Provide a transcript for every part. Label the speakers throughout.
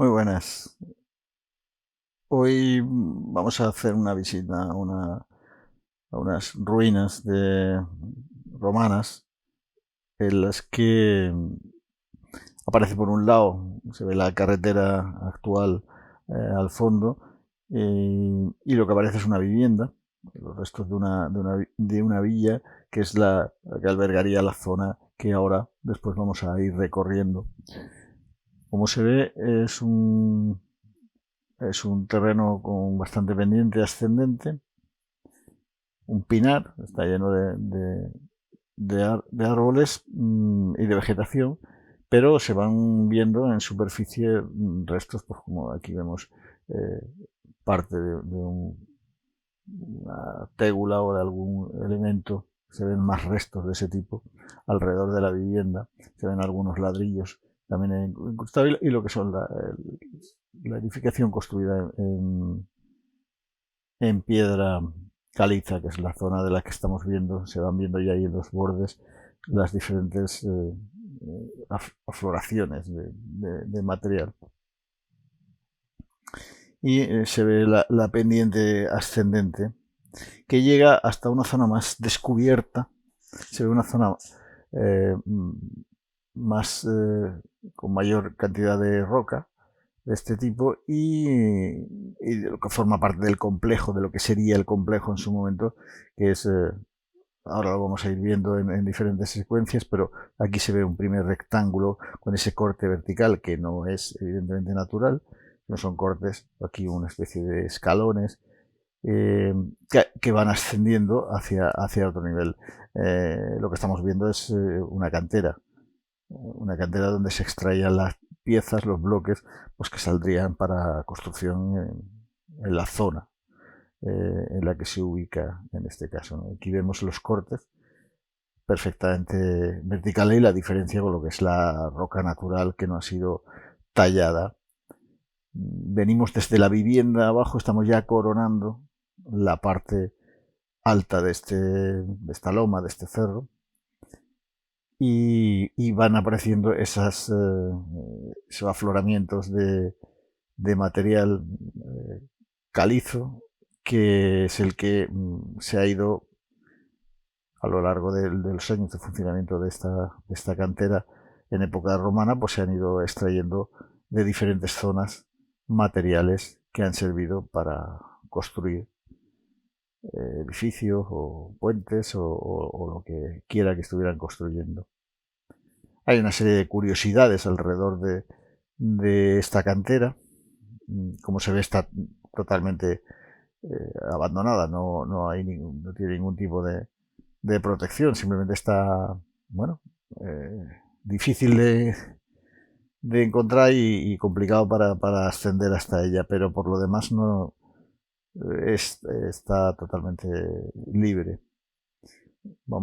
Speaker 1: Muy buenas. Hoy vamos a hacer una visita a unas ruinas romanas en las que aparece por un lado, se ve la carretera actual al fondo, y lo que aparece es una vivienda, los restos de una villa que es la que albergaría la zona que ahora después vamos a ir recorriendo. Como se ve, es un terreno con bastante pendiente ascendente, un pinar, está lleno de árboles y de vegetación, pero se van viendo en superficie restos, pues como aquí vemos eh, parte una tégula o de algún elemento. Se ven más restos de ese tipo alrededor de la vivienda. Se ven algunos ladrillos también incrustados y lo que son la edificación construida en piedra caliza, que es la zona de la que estamos viendo. Se van viendo ya ahí en los bordes las diferentes afloraciones de material. Y se ve la pendiente ascendente que llega hasta una zona más descubierta. Se ve una zona eh, más con mayor cantidad de roca de este tipo y de lo que forma parte del complejo, de lo que sería el complejo en su momento, que es, ahora lo vamos a ir viendo en diferentes secuencias, pero aquí se ve un primer rectángulo con ese corte vertical que no es evidentemente natural, no son cortes, aquí una especie de escalones que van ascendiendo hacia otro nivel. Lo que estamos viendo es una cantera donde se extraían las piezas, los bloques, pues que saldrían para construcción en la zona en la que se ubica en este caso, ¿no? Aquí vemos los cortes perfectamente verticales y la diferencia con lo que es la roca natural que no ha sido tallada. Venimos desde la vivienda abajo, estamos ya coronando la parte alta de esta loma, de este cerro, y van apareciendo esos afloramientos de material calizo, que es el que se ha ido a lo largo de los años de funcionamiento de esta cantera en época romana, pues se han ido extrayendo de diferentes zonas materiales que han servido para construir edificios o puentes o lo que quiera que estuvieran construyendo. Hay una serie de curiosidades alrededor de esta cantera. Como se ve, está totalmente abandonada, no tiene ningún tipo de protección, simplemente está, bueno, difícil de encontrar y complicado para ascender hasta ella, pero por lo demás no está totalmente libre.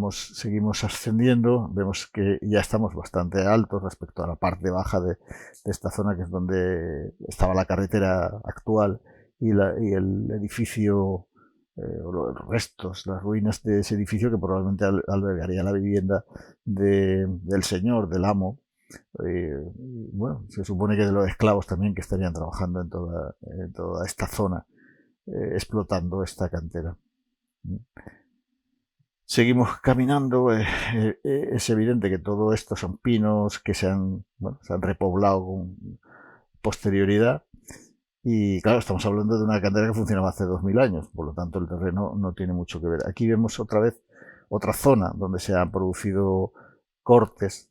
Speaker 1: Seguimos ascendiendo, vemos que ya estamos bastante altos respecto a la parte baja de esta zona, que es donde estaba la carretera actual y el edificio, o los restos, las ruinas de ese edificio que probablemente albergaría la vivienda del señor, del amo. Bueno, se supone que de los esclavos también que estarían trabajando en toda esta zona, explotando esta cantera. Seguimos caminando. Es evidente que todo esto son pinos que se han repoblado con posterioridad. Y claro, estamos hablando de una cantera que funcionaba hace 2000 años, por lo tanto el terreno no tiene mucho que ver. Aquí vemos otra vez otra zona donde se han producido cortes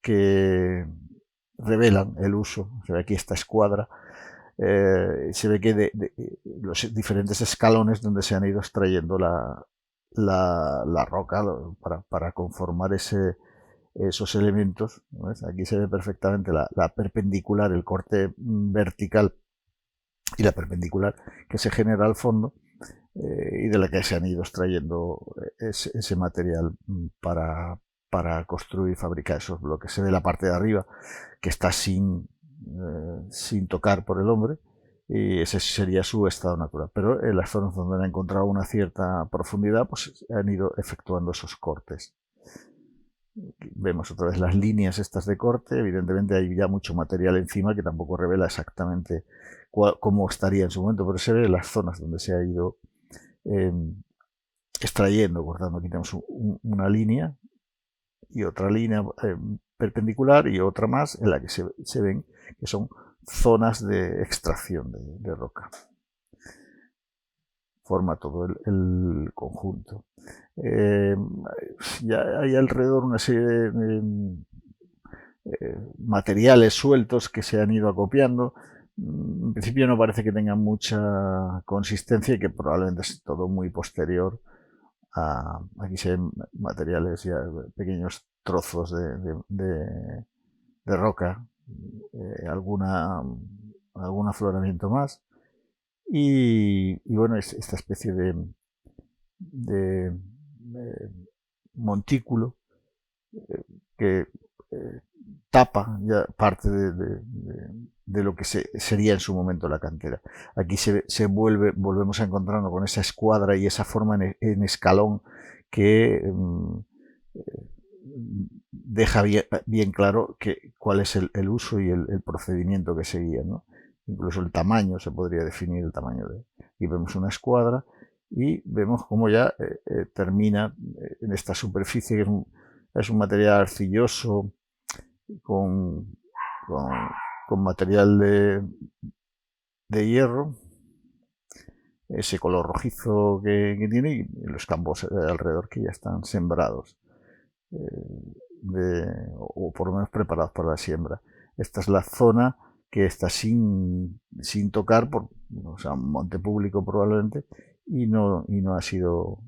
Speaker 1: que revelan el uso. Se ve aquí esta escuadra. Se ve que de los diferentes escalones donde se han ido extrayendo la roca para conformar esos elementos, ¿ves? Aquí se ve perfectamente la perpendicular, el corte vertical y la perpendicular que se genera al fondo, y de la que se han ido extrayendo ese material para construir y fabricar esos bloques. Se ve la parte de arriba que está sin tocar por el hombre, y ese sería su estado natural. Pero en las zonas donde han encontrado una cierta profundidad, pues han ido efectuando esos cortes. Vemos otra vez las líneas estas de corte. Evidentemente hay ya mucho material encima que tampoco revela exactamente cómo estaría en su momento, pero se ve las zonas donde se ha ido eh, extrayendo, cortando. Aquí tenemos una línea y otra línea perpendicular y otra más en la que se ven que son zonas de extracción de roca. Forma todo el conjunto. Ya hay alrededor una serie de materiales sueltos que se han ido acopiando. En principio no parece que tengan mucha consistencia y que probablemente es todo muy posterior. Aquí se ven materiales, ya pequeños trozos de roca, algún afloramiento más. Y bueno, esta especie de montículo que tapa ya parte de lo que sería en su momento la cantera. Aquí volvemos a encontrarnos con esa escuadra y esa forma en escalón que deja bien claro cuál es el uso y el procedimiento que seguía, ¿no? Incluso el tamaño, se podría definir el tamaño de... Aquí vemos una escuadra y vemos cómo ya termina en esta superficie, que es un material arcilloso con material de hierro, ese color rojizo que tiene, y los campos alrededor que ya están sembrados o por lo menos preparados para la siembra. Esta es la zona que está sin tocar, o sea, un monte público probablemente, y no ha sido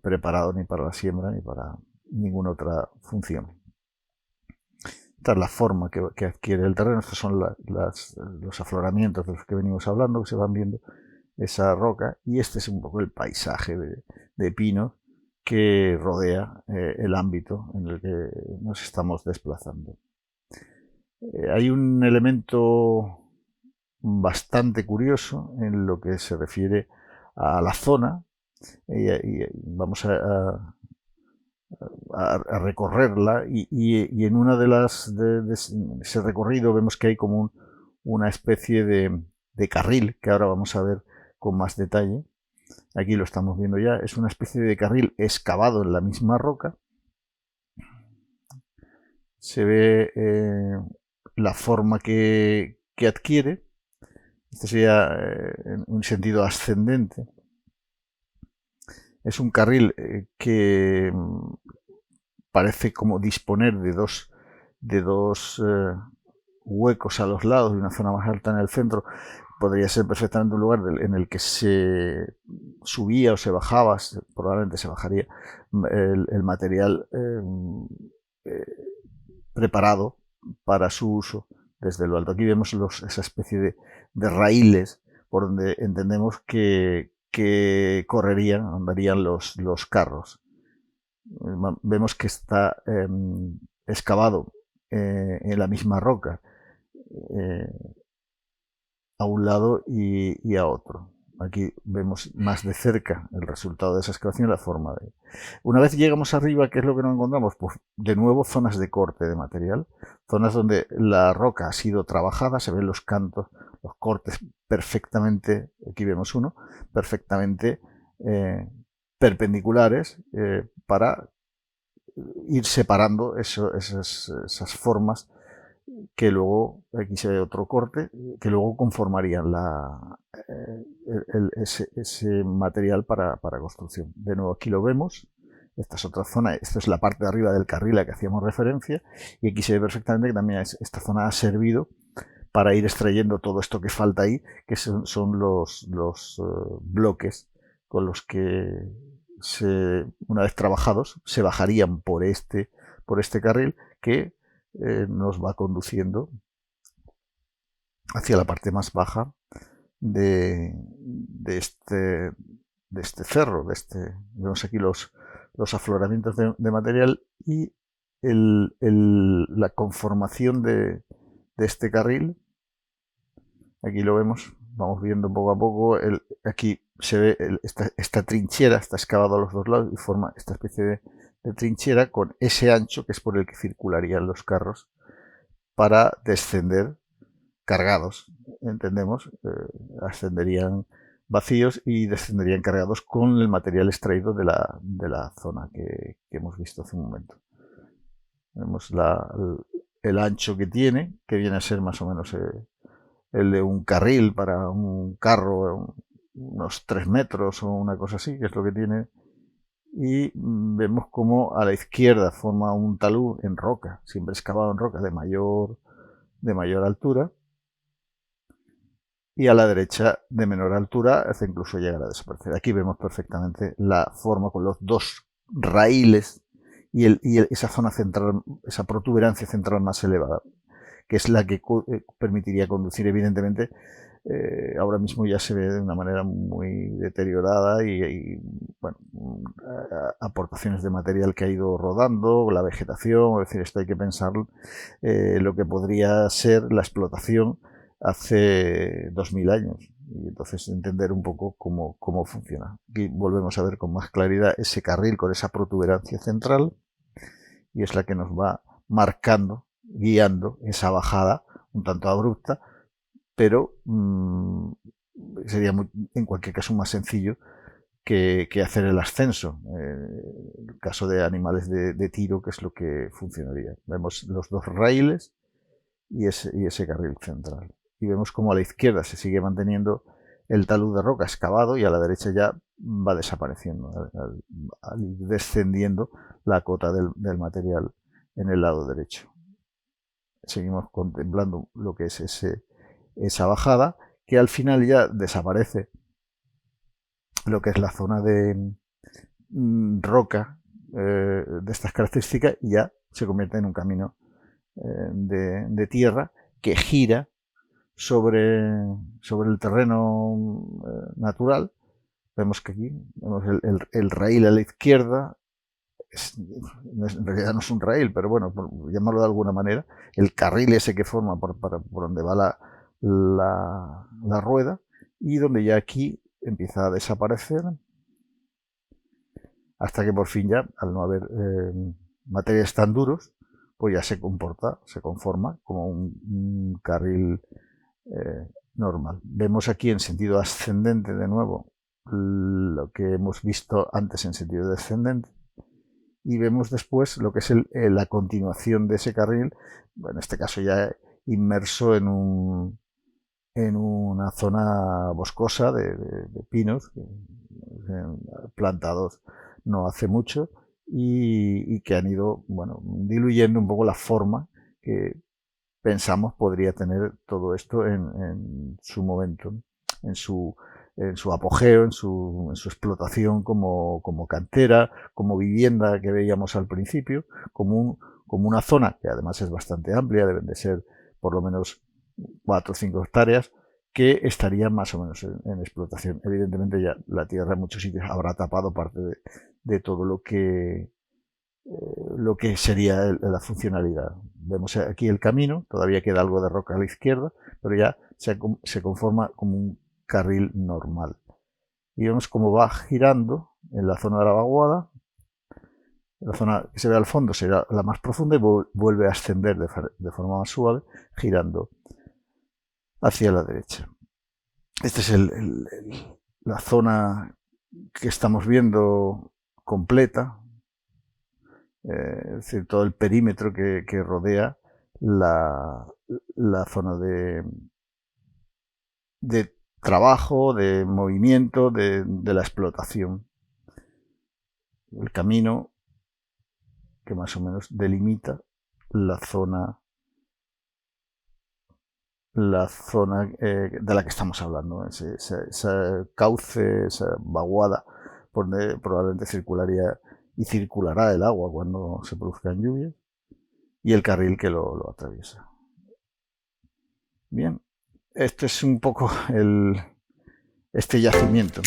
Speaker 1: preparado ni para la siembra ni para ninguna otra función. Esta es la forma que adquiere el terreno. Estos son los afloramientos de los que venimos hablando, que se van viendo esa roca, y este es un poco el paisaje de pinos que rodea el ámbito en el que nos estamos desplazando. Hay un elemento bastante curioso en lo que se refiere a la zona, y vamos a recorrerla, y en una de ese recorrido vemos que hay como una especie de carril, que ahora vamos a ver con más detalle. Aquí lo estamos viendo ya, es una especie de carril excavado en la misma roca. Se ve la forma que adquiere. Este sería en un sentido ascendente. Es un carril que parece como disponer de dos huecos a los lados y una zona más alta en el centro. Podría ser perfectamente un lugar en el que se subía o se bajaba, probablemente se bajaría el material preparado para su uso desde lo alto. Aquí vemos esa especie de raíles por donde entendemos que andarían los carros. Vemos que está excavado en la misma roca, a un lado y a otro. Aquí vemos más de cerca el resultado de esa excavación y la forma de... Una vez llegamos arriba, ¿qué es lo que nos encontramos? Pues de nuevo zonas de corte de material, zonas donde la roca ha sido trabajada, se ven los cantos, los cortes perfectamente, aquí vemos uno, perfectamente perpendiculares para ir separando esas formas que luego, aquí se ve otro corte, que luego conformarían ese material para construcción. De nuevo aquí lo vemos, esta es otra zona, esta es la parte de arriba del carril a que hacíamos referencia, y aquí se ve perfectamente que también esta zona ha servido para ir extrayendo todo esto que falta ahí, que son los bloques con los que una vez trabajados se bajarían por este carril que nos va conduciendo hacia la parte más baja de este cerro. Vemos aquí los afloramientos de material y la conformación de este carril. Aquí lo vemos, vamos viendo poco a poco. Aquí se ve esta trinchera, está excavado a los dos lados y forma esta especie de trinchera con ese ancho que es por el que circularían los carros para descender cargados, entendemos, ascenderían vacíos y descenderían cargados con el material extraído de la zona que hemos visto hace un momento. Vemos el ancho que tiene, que viene a ser más o menos el de un carril para un carro, unos 3 metros o una cosa así, que es lo que tiene. Y vemos como a la izquierda forma un talud en roca, siempre excavado en roca de mayor altura, y a la derecha de menor altura hace incluso llegar a desaparecer. Aquí vemos perfectamente la forma con los dos raíles y esa zona central, esa protuberancia central más elevada, que es la que permitiría conducir. Evidentemente, ahora mismo ya se ve de una manera muy deteriorada y bueno, aportaciones de material que ha ido rodando, la vegetación, es decir, esto hay que pensar lo que podría ser la explotación hace 2000 años y entonces entender un poco cómo funciona. Aquí volvemos a ver con más claridad ese carril con esa protuberancia central y es la que nos va marcando, guiando esa bajada un tanto abrupta, pero sería en cualquier caso más sencillo que hacer el ascenso. En el caso de animales de tiro, que es lo que funcionaría. Vemos los dos raíles y ese carril central. Y vemos como a la izquierda se sigue manteniendo el talud de roca excavado y a la derecha ya va desapareciendo al ir descendiendo la cota del material en el lado derecho. Seguimos contemplando lo que es esa bajada, que al final ya desaparece lo que es la zona de roca de estas características y ya se convierte en un camino de tierra que gira sobre el terreno natural. Vemos que aquí vemos el raíl a la izquierda, en realidad no es un raíl, pero bueno, por llamarlo de alguna manera, el carril ese que forma por donde va la rueda, y donde ya aquí empieza a desaparecer hasta que por fin ya, al no haber materiales tan duros, pues ya se conforma como un carril normal. Vemos aquí en sentido ascendente de nuevo lo que hemos visto antes en sentido descendente y vemos después lo que es la continuación de ese carril, en este caso ya inmerso en una zona boscosa de pinos plantados no hace mucho y que han ido, bueno, diluyendo un poco la forma que pensamos podría tener todo esto en su momento, en su apogeo, en su explotación como cantera, como vivienda que veíamos al principio, como una zona que además es bastante amplia, deben de ser por lo menos 4 o 5 hectáreas, que estarían más o menos en explotación. Evidentemente ya la tierra en muchos sitios habrá tapado parte de todo lo que sería la funcionalidad. Vemos aquí el camino, todavía queda algo de roca a la izquierda, pero ya se conforma como un carril normal. Y vemos cómo va girando en la zona de la vaguada. La zona que se ve al fondo será la más profunda y vuelve a ascender de forma más suave, girando hacia la derecha. Esta es la zona que estamos viendo completa, es decir, todo el perímetro que rodea la zona de trabajo, de movimiento, de la explotación. El camino que más o menos delimita la zona de la que estamos hablando, ese cauce, esa vaguada por donde probablemente circularía y circulará el agua cuando se produzcan lluvias, y el carril que lo atraviesa. Bien, este es un poco este yacimiento.